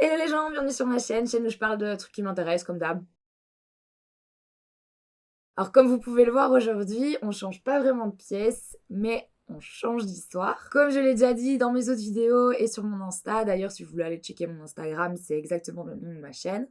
Hello les gens, bienvenue sur ma chaîne où je parle de trucs qui m'intéressent comme d'hab. Alors comme vous pouvez le voir aujourd'hui, on change pas vraiment de pièce, mais on change d'histoire. Comme je l'ai déjà dit dans mes autres vidéos et sur mon Insta, d'ailleurs si vous voulez aller checker mon Instagram, c'est exactement le nom de ma chaîne.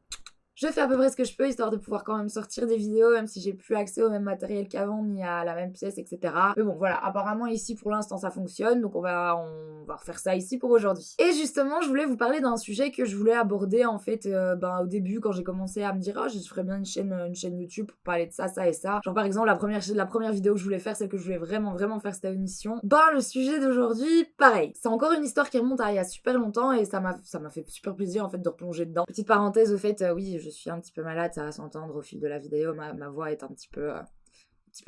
Je fais à peu près ce que je peux, histoire de pouvoir quand même sortir des vidéos, même si j'ai plus accès au même matériel qu'avant, ni à la même pièce, etc. Mais bon, voilà, apparemment ici, pour l'instant, ça fonctionne, donc on va refaire ça ici pour aujourd'hui. Et justement, je voulais vous parler d'un sujet que je voulais aborder, en fait, au début, quand j'ai commencé à me dire « Ah, je ferais bien une chaîne YouTube pour parler de ça, ça et ça ». Genre, par exemple, la première vidéo que je voulais faire, celle que je voulais vraiment faire cette émission. Le sujet d'aujourd'hui, pareil. C'est encore une histoire qui remonte à il y a super longtemps, et ça m'a fait super plaisir, en fait, de replonger dedans. Petite parenthèse, au fait, oui, je suis un petit peu malade, ça va s'entendre au fil de la vidéo, ma voix est un petit peu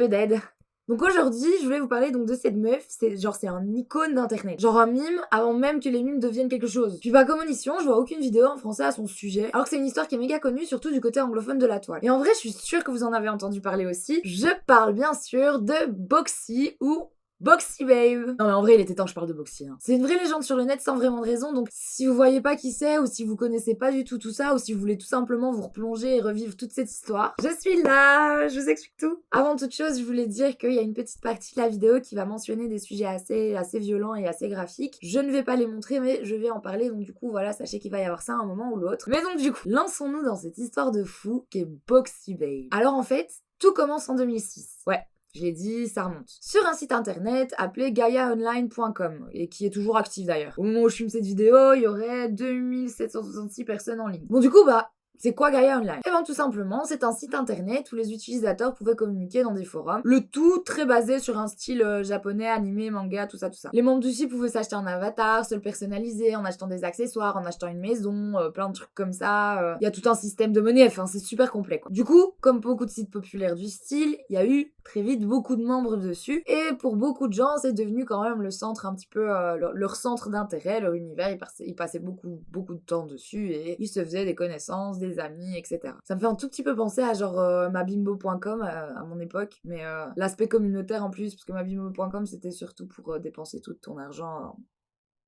dead. Donc aujourd'hui, je voulais vous parler donc de cette meuf, c'est un icône d'internet. Genre un mime avant même que les mimes deviennent quelque chose. Puis comme audition, je vois aucune vidéo en français à son sujet, alors que c'est une histoire qui est méga connue, surtout du côté anglophone de la toile. Et en vrai, je suis sûre que vous en avez entendu parler aussi. Je parle bien sûr de Boxy ou Boxy Babe. Non mais en vrai, il était temps que je parle de Boxy. Hein. C'est une vraie légende sur le net sans vraiment de raison, donc si vous voyez pas qui c'est, ou si vous connaissez pas du tout ça, ou si vous voulez tout simplement vous replonger et revivre toute cette histoire, je suis là, je vous explique tout. Avant toute chose, je voulais dire qu'il y a une petite partie de la vidéo qui va mentionner des sujets assez violents et assez graphiques. Je ne vais pas les montrer, mais je vais en parler, donc du coup, voilà, sachez qu'il va y avoir ça à un moment ou l'autre. Mais donc du coup, lançons-nous dans cette histoire de fou qu'est Boxy Babe. Alors en fait, tout commence en 2006. Ouais. Je l'ai dit, ça remonte. Sur un site internet appelé GaiaOnline.com, et qui est toujours actif d'ailleurs. Au moment où je filme cette vidéo, il y aurait 2766 personnes en ligne. Bon du coup, c'est quoi Gaia Online? Eh bien tout simplement, c'est un site internet où les utilisateurs pouvaient communiquer dans des forums, le tout très basé sur un style japonais, animé, manga, tout ça. Les membres du site pouvaient s'acheter un avatar, se le personnaliser en achetant des accessoires, en achetant une maison, plein de trucs comme ça. Il y a tout un système de monnaie, enfin c'est super complet quoi. Du coup, comme beaucoup de sites populaires du style, il y a eu très vite beaucoup de membres dessus, et pour beaucoup de gens, c'est devenu quand même le centre un petit peu, leur centre d'intérêt, leur univers, ils passaient beaucoup de temps dessus, et ils se faisaient des connaissances, des amis, etc. Ça me fait un tout petit peu penser à genre mabimbo.com à mon époque, mais l'aspect communautaire en plus, parce que mabimbo.com c'était surtout pour dépenser tout ton argent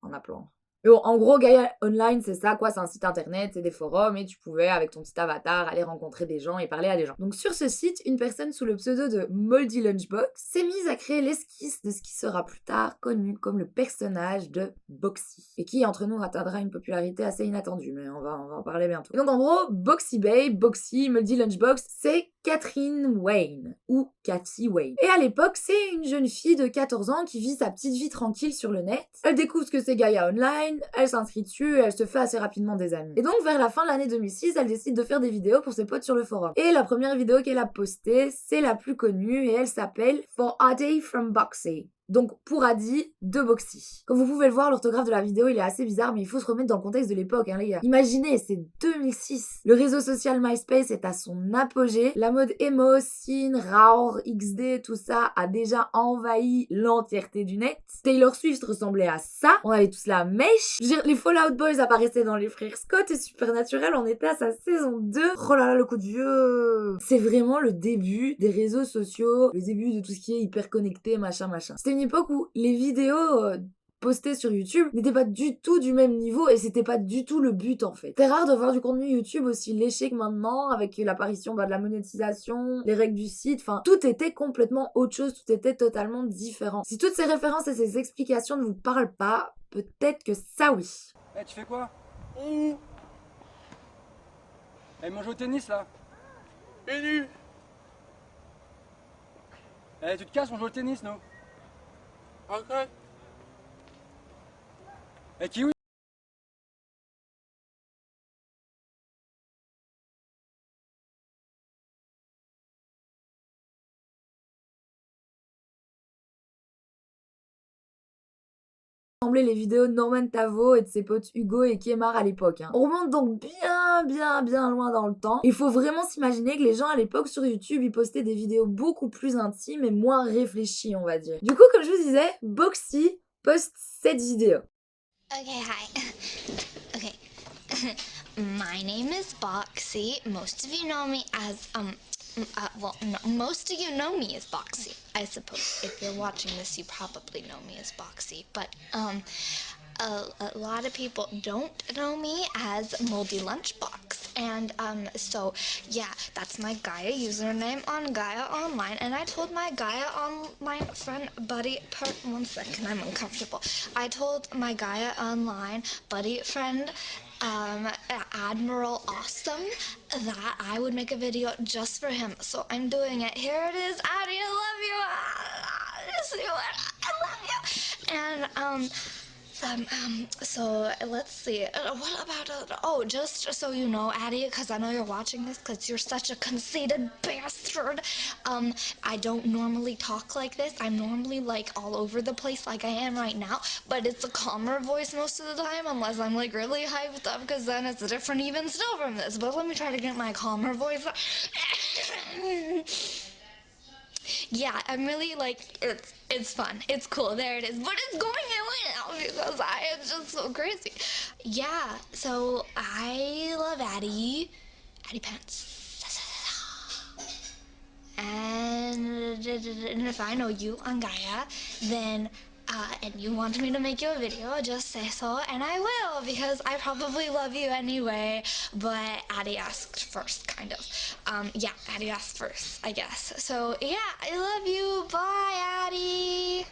en appelant. Mais bon, en gros, Gaia Online, c'est ça, quoi, c'est un site internet, c'est des forums, et tu pouvais, avec ton petit avatar, aller rencontrer des gens et parler à des gens. Donc sur ce site, une personne sous le pseudo de Moldy Lunchbox s'est mise à créer l'esquisse de ce qui sera plus tard connu comme le personnage de Boxy, et qui, entre nous, atteindra une popularité assez inattendue, mais on va en parler bientôt. Et donc en gros, Boxy Babe, Boxy, Moldy Lunchbox, c'est Catherine Wayne, ou Cathy Wayne. Et à l'époque, c'est une jeune fille de 14 ans qui vit sa petite vie tranquille sur le net. Elle découvre ce que c'est Gaia Online, elle s'inscrit dessus et elle se fait assez rapidement des amis. Et donc vers la fin de l'année 2006, elle décide de faire des vidéos pour ses potes sur le forum. Et la première vidéo qu'elle a postée, c'est la plus connue et elle s'appelle For Adi from Boxy. Donc pour Adi de Boxy. Comme vous pouvez le voir, l'orthographe de la vidéo il est assez bizarre, mais il faut se remettre dans le contexte de l'époque, hein les gars. Imaginez, c'est 2006. Le réseau social MySpace est à son apogée. La mode emo, scene, raw, XD, tout ça a déjà envahi l'entièreté du net. Taylor Swift ressemblait à ça. On avait tous la mèche. Je veux dire, les Fallout Boys apparaissaient dans les frères Scott et Supernatural, on était à sa saison 2. Oh là là, le coup de vieux. C'est vraiment le début des réseaux sociaux, le début de tout ce qui est hyper connecté, machin. C'était une époque où les vidéos postées sur YouTube n'étaient pas du tout du même niveau et c'était pas du tout le but en fait. C'est rare de voir du contenu YouTube aussi léché que maintenant, avec l'apparition de la monétisation, les règles du site, enfin tout était complètement autre chose, tout était totalement différent. Si toutes ces références et ces explications ne vous parlent pas, peut-être que ça oui. Eh, tu fais quoi? Eh, on joue au tennis là. Et nu. Eh, tu te casses, on joue au tennis nous. Ok. Eh, Kiwi. Les vidéos de Norman Tavo et de ses potes Hugo et Kemar à l'époque. Hein. On remonte donc bien loin dans le temps. Il faut vraiment s'imaginer que les gens à l'époque sur YouTube, ils postaient des vidéos beaucoup plus intimes et moins réfléchies, on va dire. Du coup, comme je vous disais, Boxy poste cette vidéo. Okay, hi. Okay. My name is Boxy. Most of you know me as, well, no, most of you know me as Boxy, I suppose. If you're watching this, you probably know me as Boxy. But, a lot of people don't know me as Moldy Lunchbox. And so yeah, that's my Gaia username on Gaia Online. And I told my Gaia Online friend buddy one second, I'm uncomfortable. I told my Gaia Online buddy friend Admiral Awesome that I would make a video just for him. So I'm doing it. Here it is. Addie, I love you. I love you. And so let's see. What about just so you know, Addie, because I know you're watching this, because you're such a conceited bastard. I don't normally talk like this. I'm normally like all over the place like I am right now, but it's a calmer voice most of the time, unless I'm like really hyped up, because then it's different even still from this. But let me try to get my calmer voice. Yeah, I'm really like, it's fun. It's cool. There it is. But it's going away now because it's just so crazy. Yeah, so I love Addie. Addie Pants. And if I know you on Gaia, then and you want me to make you a video, just say so, and I will, because I probably love you anyway, but Addie asked first, kind of. Yeah, Addie asked first, I guess. So, yeah, I love you, bye, Addie!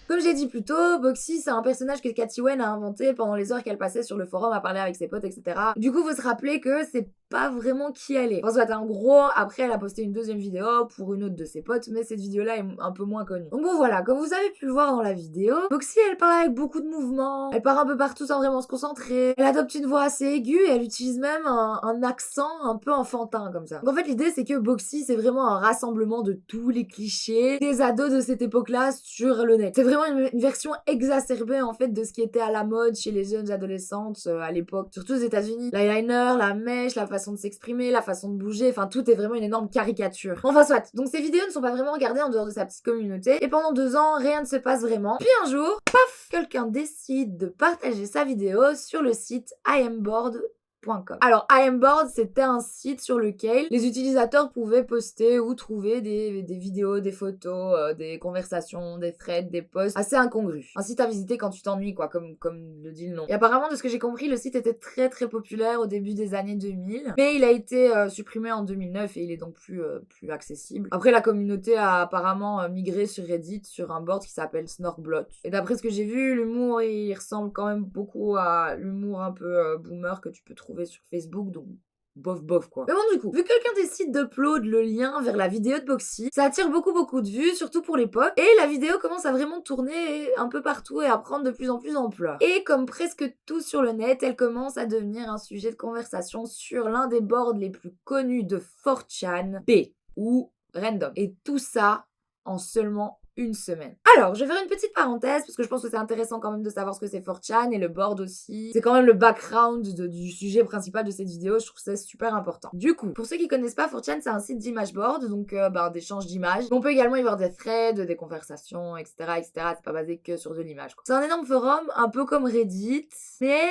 Comme j'ai dit plus tôt, Boxy, c'est un personnage que Cathy Wen a inventé pendant les heures qu'elle passait sur le forum à parler avec ses potes, etc. Du coup, faut se rappeler que c'est pas vraiment qui elle est. Enfin, soit en gros, après, elle a posté une deuxième vidéo pour une autre de ses potes, mais cette vidéo-là est un peu moins connue. Donc bon, voilà, comme vous avez pu le voir dans la vidéo, Boxy, elle parle avec beaucoup de mouvements, elle part un peu partout sans vraiment se concentrer, elle adopte une voix assez aiguë et elle utilise même un accent un peu enfantin, comme ça. Donc en fait, l'idée, c'est que Boxy, c'est vraiment un rassemblement de tous les clichés des ados de cette époque-là sur le net. C'est vraiment une version exacerbée, en fait, de ce qui était à la mode chez les jeunes adolescentes à l'époque, surtout aux États-Unis. L'eyeliner, la mèche, la façon de s'exprimer, la façon de bouger, enfin tout est vraiment une énorme caricature. Enfin soit, donc ces vidéos ne sont pas vraiment gardées en dehors de sa petite communauté, et pendant 2 ans, rien ne se passe vraiment. Puis un jour, paf, quelqu'un décide de partager sa vidéo sur le site iambored.com. Alors, iambored, c'était un site sur lequel les utilisateurs pouvaient poster ou trouver des vidéos, des photos, des conversations, des threads, des posts assez incongrus. Un site à visiter quand tu t'ennuies, quoi, comme le dit le nom. Et apparemment, de ce que j'ai compris, le site était très très populaire au début des années 2000, mais il a été supprimé en 2009 et il est donc plus accessible. Après, la communauté a apparemment migré sur Reddit, sur un board qui s'appelle Snorkblot. Et d'après ce que j'ai vu, l'humour, il ressemble quand même beaucoup à l'humour un peu boomer que tu peux trouver sur Facebook, donc bof quoi. Mais bon, du coup, vu que quelqu'un décide d'upload le lien vers la vidéo de Boxy, ça attire beaucoup de vues, surtout pour l'époque, et la vidéo commence à vraiment tourner un peu partout et à prendre de plus en plus d'ampleur. Et comme presque tout sur le net, elle commence à devenir un sujet de conversation sur l'un des boards les plus connus de 4chan, B ou Random. Et tout ça en seulement une semaine. Alors, je vais faire une petite parenthèse parce que je pense que c'est intéressant quand même de savoir ce que c'est 4chan et le board aussi. C'est quand même le background du sujet principal de cette vidéo, je trouve ça super important. Du coup, pour ceux qui connaissent pas, 4chan c'est un site d'image board, donc d'échange d'images. On peut également y voir des threads, des conversations, etc. C'est pas basé que sur de l'image. C'est un énorme forum, un peu comme Reddit, mais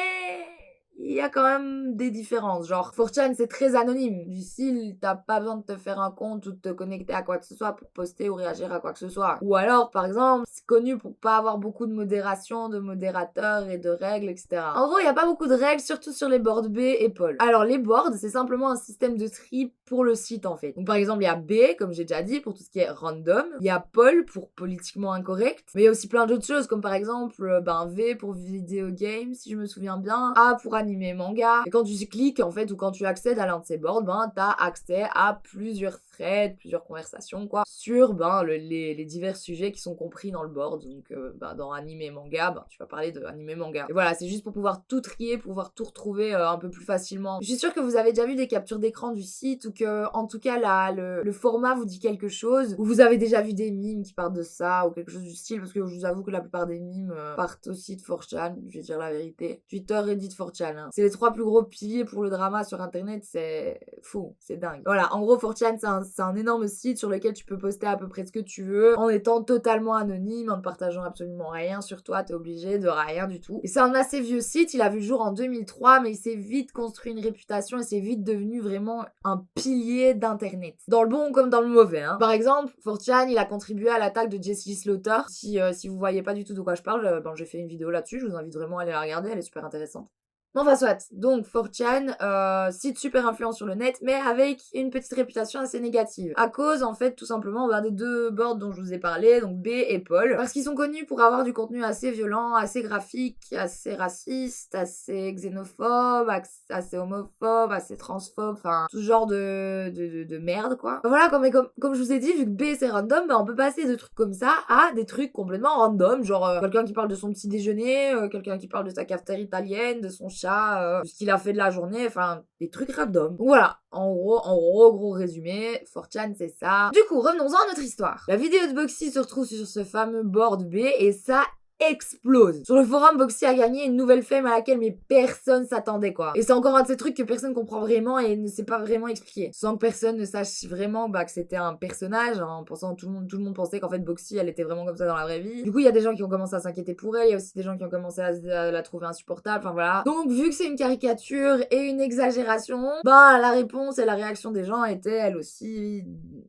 il y a quand même des différences. Genre, 4chan, c'est très anonyme. Du style, t'as pas besoin de te faire un compte ou de te connecter à quoi que ce soit pour poster ou réagir à quoi que ce soit. Ou alors, par exemple, c'est connu pour pas avoir beaucoup de modération, de modérateurs et de règles, etc. En gros, il y a pas beaucoup de règles, surtout sur les boards B et Paul. Alors, les boards, c'est simplement un système de tri pour le site, en fait. Donc, par exemple, il y a B, comme j'ai déjà dit, pour tout ce qui est random. Il y a Paul pour politiquement incorrect. Mais il y a aussi plein d'autres choses, comme par exemple, V pour video game, si je me souviens bien. A pour animé manga. Et quand tu cliques en fait ou quand tu accèdes à l'un de ces boards, t'as accès à plusieurs threads, plusieurs conversations quoi, sur les divers sujets qui sont compris dans le board. Donc dans animé manga, tu vas parler de animé manga. Et voilà, c'est juste pour pouvoir tout trier, pour pouvoir tout retrouver un peu plus facilement. Je suis sûre que vous avez déjà vu des captures d'écran du site ou que en tout cas le format vous dit quelque chose, ou vous avez déjà vu des mimes qui partent de ça ou quelque chose du style, parce que je vous avoue que la plupart des mimes partent aussi de 4chan, je vais dire la vérité. Twitter, Reddit, 4chan. 4chan. Hein. C'est les 3 plus gros piliers pour le drama sur internet, c'est fou, c'est dingue. Voilà, en gros 4chan c'est un énorme site sur lequel tu peux poster à peu près ce que tu veux en étant totalement anonyme, en ne partageant absolument rien sur toi, t'es obligé de rien du tout. Et c'est un assez vieux site, il a vu le jour en 2003, mais il s'est vite construit une réputation et c'est vite devenu vraiment un pilier d'internet. Dans le bon comme dans le mauvais. Hein. Par exemple, 4chan, il a contribué à l'attaque de Jessie Slaughter. Si vous voyez pas du tout de quoi je parle, j'ai fait une vidéo là-dessus, je vous invite vraiment à aller la regarder, elle est super intéressante. Enfin soit, donc 4chan, site super influent sur le net, mais avec une petite réputation assez négative. À cause, en fait, tout simplement, des 2 boards dont je vous ai parlé, donc B et Paul. Parce qu'ils sont connus pour avoir du contenu assez violent, assez graphique, assez raciste, assez xénophobe, assez homophobe, assez transphobe, enfin, tout ce genre de merde, quoi. Voilà, comme je vous ai dit, vu que B c'est random, on peut passer de trucs comme ça à des trucs complètement random, genre quelqu'un qui parle de son petit déjeuner, quelqu'un qui parle de sa cafetière italienne, de son chat, de ce qu'il a fait de la journée, enfin, des trucs random. Donc voilà, en gros résumé, 4chan c'est ça. Du coup, revenons-en à notre histoire. La vidéo de Boxy se retrouve sur ce fameux board B et ça explose. Sur le forum, Boxy a gagné une nouvelle fame à laquelle mais personne s'attendait quoi. Et c'est encore un de ces trucs que personne comprend vraiment et ne sait pas vraiment expliquer. Sans que personne ne sache vraiment que c'était un personnage, en pensant tout le monde pensait qu'en fait Boxy elle était vraiment comme ça dans la vraie vie. Du coup il y a des gens qui ont commencé à s'inquiéter pour elle, il y a aussi des gens qui ont commencé à la trouver insupportable, enfin voilà. Donc vu que c'est une caricature et une exagération, la réponse et la réaction des gens étaient elle aussi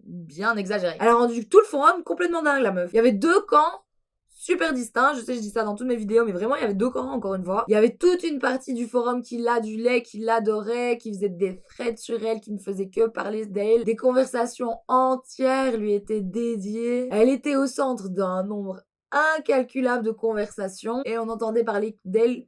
bien exagérées. Elle a rendu tout le forum complètement dingue la meuf. Il y avait 2 camps super distinct, je sais je dis ça dans toutes mes vidéos, mais vraiment il y avait 2 camps encore une fois. Il y avait toute une partie du forum qui l'adulait, qui l'adorait, qui faisait des threads sur elle, qui ne faisait que parler d'elle. Des conversations entières lui étaient dédiées. Elle était au centre d'un nombre incalculable de conversations et on entendait parler d'elle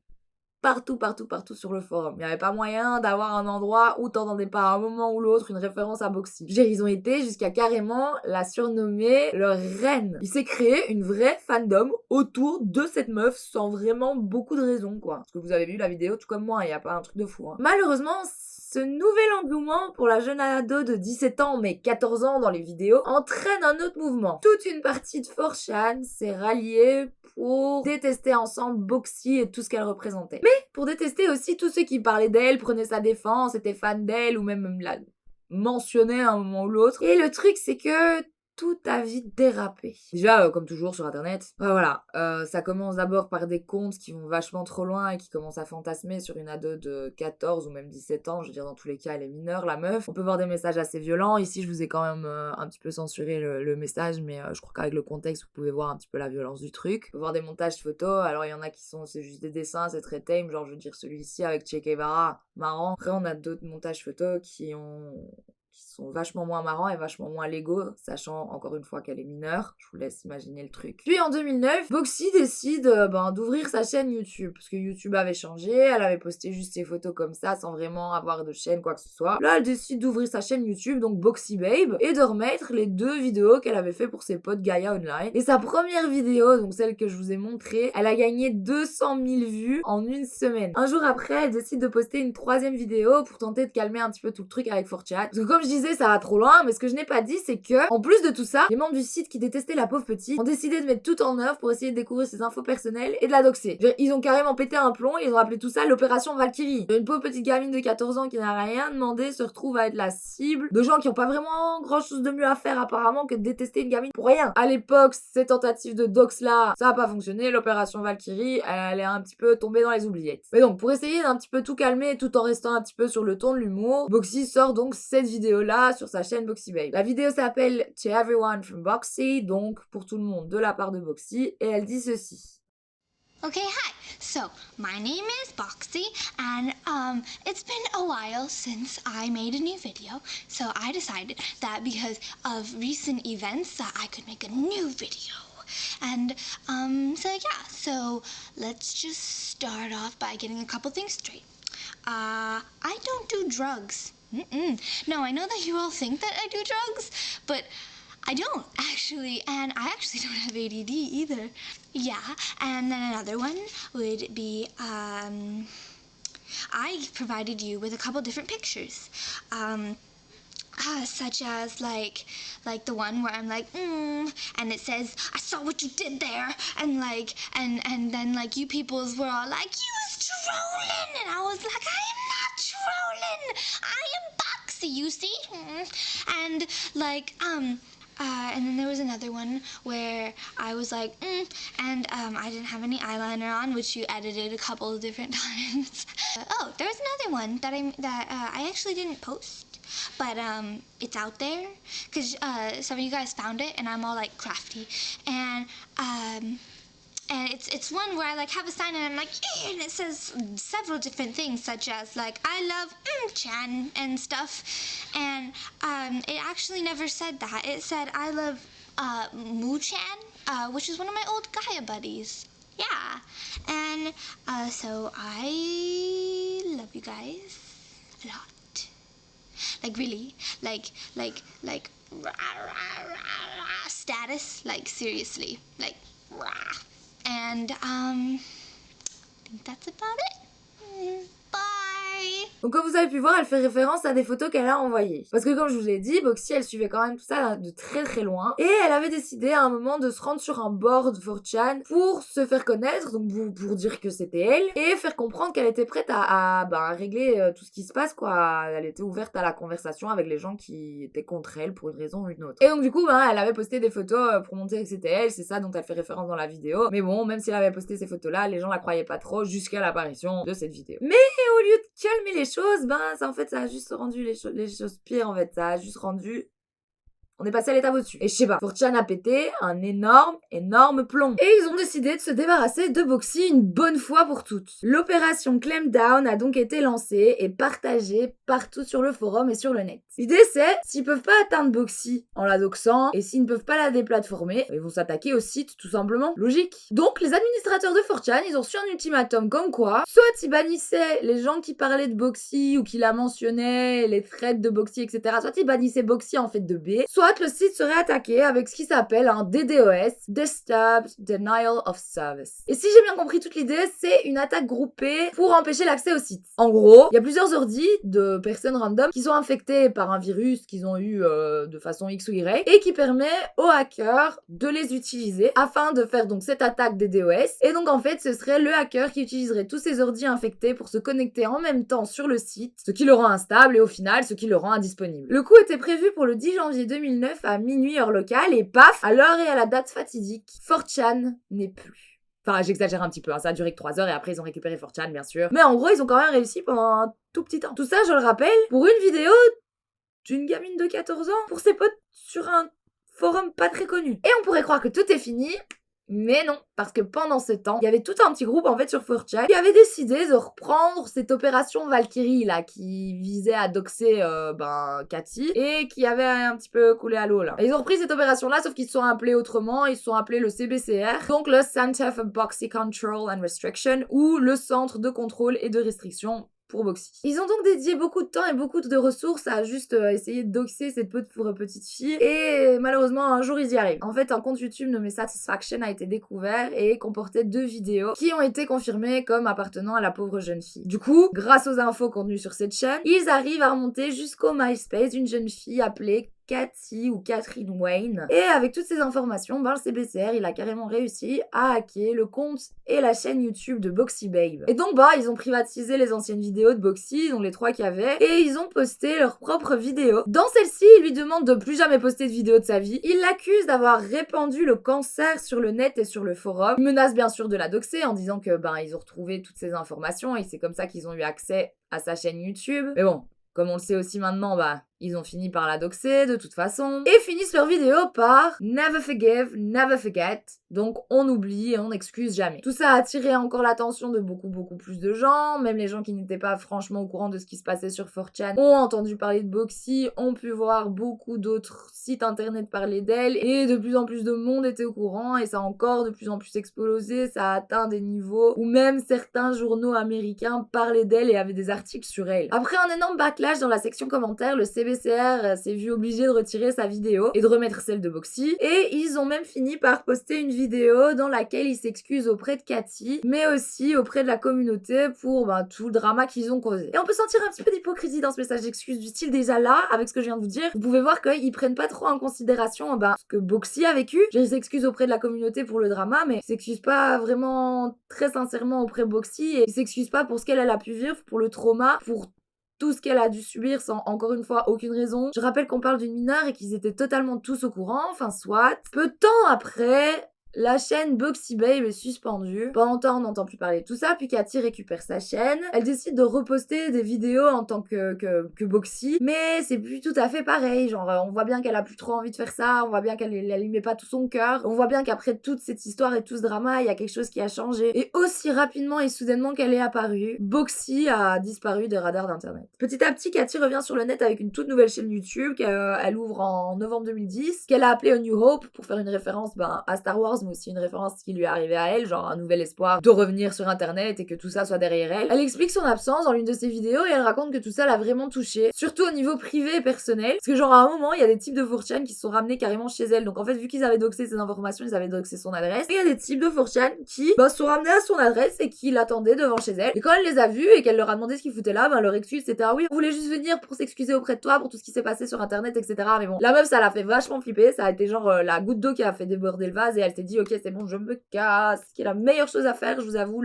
partout sur le forum. Il n'y avait pas moyen d'avoir un endroit où t'entendais pas à un moment ou l'autre une référence à Boxy. Ils ont été jusqu'à carrément la surnommer leur reine. Il s'est créé une vraie fandom autour de cette meuf sans vraiment beaucoup de raisons quoi. Parce que vous avez vu la vidéo tout comme moi, il n'y a pas un truc de fou. Hein. Malheureusement, ce nouvel engouement pour la jeune ado de 17 ans mais 14 ans dans les vidéos entraîne un autre mouvement. Toute une partie de 4chan s'est ralliée pour détester ensemble Boxy et tout ce qu'elle représentait. Mais pour détester aussi tous ceux qui parlaient d'elle, prenaient sa défense, étaient fans d'elle ou même la mentionnaient à un moment ou l'autre. Et le truc c'est que tout a vite dérapé. Déjà, comme toujours sur internet, voilà, ça commence d'abord par des comptes qui vont vachement trop loin et qui commencent à fantasmer sur une ado de 14 ou même 17 ans, je veux dire dans tous les cas elle est mineure la meuf. On peut voir des messages assez violents, ici je vous ai quand même un petit peu censuré le message, mais je crois qu'avec le contexte vous pouvez voir un petit peu la violence du truc. On peut voir des montages photos, alors il y en a qui c'est juste des dessins, c'est très tame, genre je veux dire celui-ci avec Che Guevara, marrant. Après on a d'autres montages photos qui sont vachement moins marrants et vachement moins légaux, sachant encore une fois qu'elle est mineure. Je vous laisse imaginer le truc. Puis en 2009, Boxy décide d'ouvrir sa chaîne YouTube, parce que YouTube avait changé, elle avait posté juste ses photos comme ça, sans vraiment avoir de chaîne, quoi que ce soit. Là, elle décide d'ouvrir sa chaîne YouTube, donc Boxy Babe, et de remettre les 2 vidéos qu'elle avait fait pour ses potes Gaia Online. Et sa première vidéo, donc celle que je vous ai montrée, elle a gagné 200 000 vues en une semaine. Un jour après, elle décide de poster une 3e vidéo pour tenter de calmer un petit peu tout le truc avec 4chan. Parce que comme je disais, ça va trop loin, mais ce que je n'ai pas dit, c'est que, en plus de tout ça, les membres du site qui détestaient la pauvre petite ont décidé de mettre tout en œuvre pour essayer de découvrir ses infos personnelles et de la doxer. Ils ont carrément pété un plomb et ils ont appelé tout ça l'opération Valkyrie. Une pauvre petite gamine de 14 ans qui n'a rien demandé se retrouve à être la cible de gens qui ont pas vraiment grand chose de mieux à faire apparemment que de détester une gamine pour rien. À l'époque, ces tentatives de dox là, ça a pas fonctionné, l'opération Valkyrie, elle est un petit peu tombée dans les oubliettes. Mais donc, pour essayer d'un petit peu tout calmer tout en restant un petit peu sur le ton de l'humour, Boxy sort donc cette vidéo là sur sa chaîne Boxy Babe. La vidéo s'appelle To Everyone from Boxy, donc pour tout le monde de la part de Boxy, et elle dit ceci. Okay, hi. So, my name is Boxy, and it's been a while since I made a new video, so I decided that because of recent events that I could make a new video. And, so let's just start off by getting a couple things straight. I don't do drugs. No, I know that you all think that I do drugs, but I don't, actually, and I actually don't have ADD either. Yeah, and then another one would be, I provided you with a couple different pictures. Such as, like the one where I'm like, and it says, I saw what you did there, and like, and then, like, you peoples were all like, you was trolling, and I was like, I am not trolling. I am Boxy, you see? And like, and then there was another one where I was like, and I didn't have any eyeliner on, which you edited a couple of different times. Oh, there was another one that I actually didn't post, but it's out there because some of you guys found it, and I'm all like crafty, and it's one where I like have a sign and I'm like, and it says several different things such as like I love Chan and stuff, and it actually never said that. It said I love Moo-chan, which is one of my old Gaia buddies. Yeah, and so I love you guys a lot. Like really, like status, like seriously, like rah. And I think that's about it. Bye. Donc comme vous avez pu voir, elle fait référence à des photos qu'elle a envoyées. Parce que comme je vous l'ai dit, Boxy, elle suivait quand même tout ça de très très loin. Et elle avait décidé à un moment de se rendre sur un board 4chan pour se faire connaître, donc pour dire que c'était elle, et faire comprendre qu'elle était prête à régler tout ce qui se passe, quoi. Elle était ouverte à la conversation avec les gens qui étaient contre elle pour une raison ou une autre. Et donc du coup, elle avait posté des photos pour montrer que c'était elle, c'est ça dont elle fait référence dans la vidéo. Mais bon, même si elle avait posté ces photos-là, les gens la croyaient pas trop jusqu'à l'apparition de cette vidéo. Mais au lieu de calmer les choses, ça a juste rendu les choses pires, en fait. Ça a juste rendu... On est passé à l'étape au-dessus. Et je sais pas, 4chan a pété un énorme plomb. Et ils ont décidé de se débarrasser de Boxy une bonne fois pour toutes. L'opération Clampdown a donc été lancée et partagée partout sur le forum et sur le net. L'idée c'est, s'ils peuvent pas atteindre Boxy en la doxant, et s'ils ne peuvent pas la déplatformer, ils vont s'attaquer au site tout simplement. Logique. Donc les administrateurs de 4chan, ils ont reçu un ultimatum comme quoi, soit ils bannissaient les gens qui parlaient de Boxy ou qui la mentionnaient, les threads de Boxy, etc. Soit ils bannissaient Boxy en fait de B, soit le site serait attaqué avec ce qui s'appelle un DDoS, Disturbed Denial of Service. Et si j'ai bien compris toute l'idée, c'est une attaque groupée pour empêcher l'accès au site. En gros, il y a plusieurs ordis de personnes random qui sont infectées par un virus qu'ils ont eu de façon X ou Y et qui permet aux hackers de les utiliser afin de faire donc cette attaque DDoS. Et donc en fait, ce serait le hacker qui utiliserait tous ces ordis infectés pour se connecter en même temps sur le site, ce qui le rend instable et au final, ce qui le rend indisponible. Le coup était prévu pour le 10 janvier 2009 à minuit heure locale et paf, à l'heure et à la date fatidique, 4chan n'est plus. Enfin, j'exagère un petit peu, ça a duré que 3 heures et après ils ont récupéré 4chan bien sûr. Mais en gros, ils ont quand même réussi pendant un tout petit temps. Tout ça, je le rappelle, pour une vidéo d'une gamine de 14 ans pour ses potes sur un forum pas très connu. Et on pourrait croire que tout est fini, mais non, parce que pendant ce temps, il y avait tout un petit groupe en fait sur 4chan qui avait décidé de reprendre cette opération Valkyrie là, qui visait à doxer Cathy et qui avait un petit peu coulé à l'eau là. Et ils ont repris cette opération là, sauf qu'ils se sont appelés autrement, ils se sont appelés le CBCR, donc le Center for Boxy Control and Restriction, ou le Centre de Contrôle et de Restriction pour Boxy. Ils ont donc dédié beaucoup de temps et beaucoup de ressources à juste essayer de doxer cette pauvre petite fille et malheureusement un jour ils y arrivent. En fait, un compte YouTube nommé Satisfaction a été découvert et comportait 2 vidéos qui ont été confirmées comme appartenant à la pauvre jeune fille. Du coup, grâce aux infos contenues sur cette chaîne, ils arrivent à remonter jusqu'au MySpace d'une jeune fille appelée Cathy ou Catherine Wayne. Et avec toutes ces informations, le CBCR, il a carrément réussi à hacker le compte et la chaîne YouTube de Boxy Babe. Et donc, ils ont privatisé les anciennes vidéos de Boxy, dont les 3 qu'il y avait, et ils ont posté leurs propres vidéos. Dans celle-ci, il lui demande de plus jamais poster de vidéos de sa vie. Il l'accuse d'avoir répandu le cancer sur le net et sur le forum. Il menace bien sûr de la doxer en disant que, ils ont retrouvé toutes ces informations et c'est comme ça qu'ils ont eu accès à sa chaîne YouTube. Mais bon, comme on le sait aussi maintenant, ils ont fini par la doxer de toute façon. Et finissent leur vidéo par Never forgive, never forget. Donc on oublie et on n'excuse jamais. Tout ça a attiré encore l'attention de beaucoup plus de gens. Même les gens qui n'étaient pas franchement au courant de ce qui se passait sur 4chan ont entendu parler de Boxy, ont pu voir beaucoup d'autres sites internet parler d'elle. Et de plus en plus de monde était au courant et ça a encore de plus en plus explosé. Ça a atteint des niveaux où même certains journaux américains parlaient d'elle et avaient des articles sur elle. Après un énorme backlash dans la section commentaires, le CBCR TBCR s'est vu obligé de retirer sa vidéo et de remettre celle de Boxy. Et ils ont même fini par poster une vidéo dans laquelle ils s'excusent auprès de Cathy, mais aussi auprès de la communauté pour tout le drama qu'ils ont causé. Et on peut sentir un petit peu d'hypocrisie dans ce message d'excuse du style déjà là, avec ce que je viens de vous dire. Vous pouvez voir qu'ils prennent pas trop en considération ce que Boxy a vécu. Ils s'excusent auprès de la communauté pour le drama, mais ils s'excusent pas vraiment très sincèrement auprès de Boxy et ils s'excusent pas pour ce qu'elle a pu vivre, pour le trauma, pour tout ce qu'elle a dû subir sans, encore une fois, aucune raison. Je rappelle qu'on parle d'une mineure et qu'ils étaient totalement tous au courant, enfin soit. Peu de temps après, la chaîne Boxy Babe est suspendue. Pendant longtemps, on n'entend plus parler de tout ça, puis Cathy récupère sa chaîne. Elle décide de reposter des vidéos en tant que Boxy, mais c'est plus tout à fait pareil. Genre, on voit bien qu'elle a plus trop envie de faire ça, on voit bien qu'elle y met pas tout son cœur. On voit bien qu'après toute cette histoire et tout ce drama, il y a quelque chose qui a changé. Et aussi rapidement et soudainement qu'elle est apparue, Boxy a disparu des radars d'internet. Petit à petit, Cathy revient sur le net avec une toute nouvelle chaîne YouTube qu'elle ouvre en novembre 2010, qu'elle a appelée A New Hope pour faire une référence à Star Wars, mais aussi une référence qui lui est arrivée à elle, genre un nouvel espoir de revenir sur internet et que tout ça soit derrière elle. Elle explique son absence dans l'une de ses vidéos et elle raconte que tout ça l'a vraiment touchée, surtout au niveau privé et personnel, parce que genre à un moment il y a des types de 4chan qui se sont ramenés carrément chez elle, donc en fait vu qu'ils avaient doxé ses informations, ils avaient doxé son adresse, et il y a des types de 4chan qui se sont ramenés à son adresse et qui l'attendaient devant chez elle, et quand elle les a vus et qu'elle leur a demandé ce qu'ils foutaient là, leur excuse c'était ah oui on voulait juste venir pour s'excuser auprès de toi pour tout ce qui s'est passé sur internet, etc. Mais bon, la meuf ça l'a fait vachement flipper, ça a été genre la goutte d'eau qui a fait déborder le vase et elle s'est dit ok c'est bon je me casse, ce qui est la meilleure chose à faire, je vous avoue,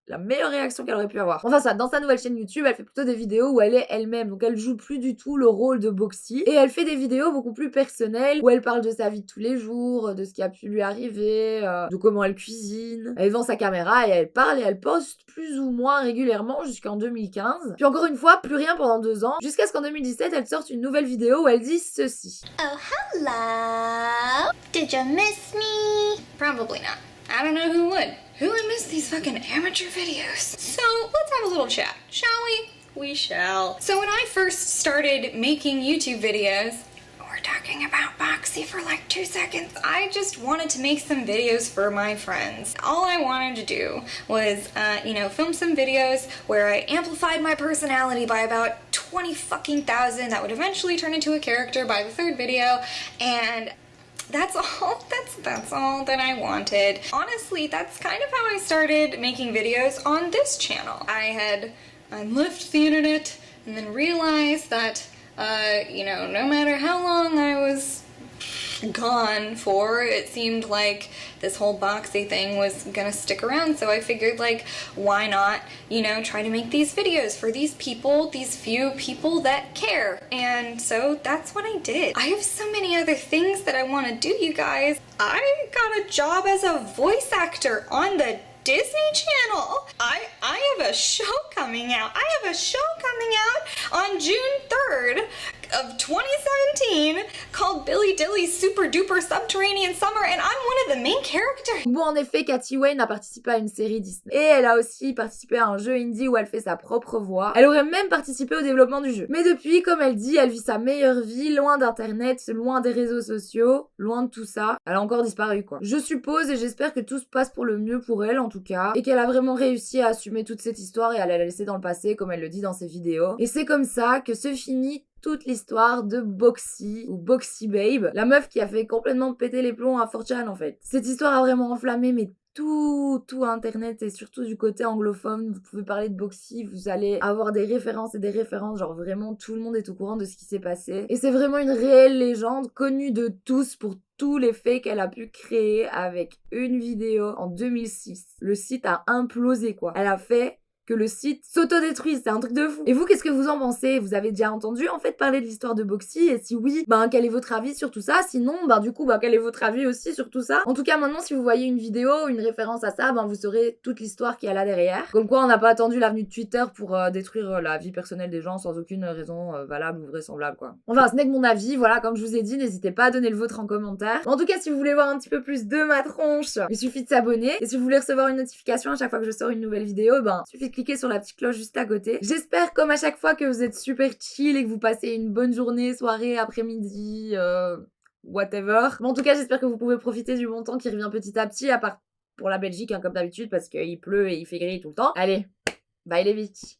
la meilleure réaction qu'elle aurait pu avoir. Enfin ça, dans sa nouvelle chaîne YouTube, elle fait plutôt des vidéos où elle est elle-même, donc elle joue plus du tout le rôle de Boxy, et elle fait des vidéos beaucoup plus personnelles, où elle parle de sa vie de tous les jours, de ce qui a pu lui arriver, de comment elle cuisine, elle vend sa caméra et elle parle et elle poste plus ou moins régulièrement jusqu'en 2015. Puis encore une fois, plus rien pendant 2 ans, jusqu'à ce qu'en 2017, elle sorte une nouvelle vidéo où elle dit ceci. Oh, hello. Did you miss me? Probably not. I don't know who would. Who would miss these fucking amateur videos? So, let's have a little chat, shall we? We shall. So when I first started making YouTube videos, we're talking about Boxy for like 2 seconds. I just wanted to make some videos for my friends. All I wanted to do was, film some videos where I amplified my personality by about 20 fucking thousand. That would eventually turn into a character by the 3rd video, and that's all that I wanted. Honestly, that's kind of how I started making videos on this channel. I left the internet and then realized that, no matter how long I was gone for, it seemed like this whole Boxy thing was gonna stick around, so I figured why not, try to make these videos for these people, these few people that care. And so that's what I did. I have so many other things that I want to do, you guys. I got a job as a voice actor on the Disney Channel. I have a show coming out. I have a show coming out on June 3rd of 2017 called Billy Dilly's Super Duper Subterranean Summer, and I'm one of the main characters. Bon, en effet, Cathy Wayne a participé à une série Disney. Et elle a aussi participé à un jeu indie où elle fait sa propre voix. Elle aurait même participé au développement du jeu. Mais depuis, comme elle dit, elle vit sa meilleure vie, loin d'internet, loin des réseaux sociaux, loin de tout ça. Elle a encore disparu, quoi. Je suppose et j'espère que tout se passe pour le mieux pour elle, en tout cas. Et qu'elle a vraiment réussi à assumer toute cette histoire et à la laisser dans le passé, comme elle le dit dans ses vidéos. Et c'est comme ça que se finit toute l'histoire de Boxy ou Boxy Babe, la meuf qui a fait complètement péter les plombs à 4chan en fait. Cette histoire a vraiment enflammé tout internet et surtout du côté anglophone. Vous pouvez parler de Boxy, vous allez avoir des références et des références, genre vraiment tout le monde est au courant de ce qui s'est passé. Et c'est vraiment une réelle légende connue de tous pour tous les faits qu'elle a pu créer avec une vidéo en 2006. Le site a implosé quoi. Elle a fait que le site s'autodétruise, c'est un truc de fou. Et vous, qu'est-ce que vous en pensez? Vous avez déjà entendu en fait parler de l'histoire de Boxy? Et si oui, quel est votre avis sur tout ça? Sinon, quel est votre avis aussi sur tout ça? En tout cas, maintenant, si vous voyez une vidéo, une référence à ça, vous saurez toute l'histoire qu'il y a là derrière. Comme quoi, on n'a pas attendu l'avenue de Twitter pour détruire la vie personnelle des gens sans aucune raison valable ou vraisemblable, quoi. Enfin, ce n'est que mon avis, voilà, comme je vous ai dit, n'hésitez pas à donner le vôtre en commentaire. En tout cas, si vous voulez voir un petit peu plus de ma tronche, il suffit de s'abonner. Et si vous voulez recevoir une notification à chaque fois que je sors une nouvelle vidéo, il suffit de cliquer sur la petite cloche juste à côté. J'espère comme à chaque fois que vous êtes super chill et que vous passez une bonne journée, soirée, après-midi, whatever. Mais en tout cas, j'espère que vous pouvez profiter du bon temps qui revient petit à petit, à part pour la Belgique, comme d'habitude, parce qu'il pleut et il fait gris tout le temps. Allez, bye les bitches.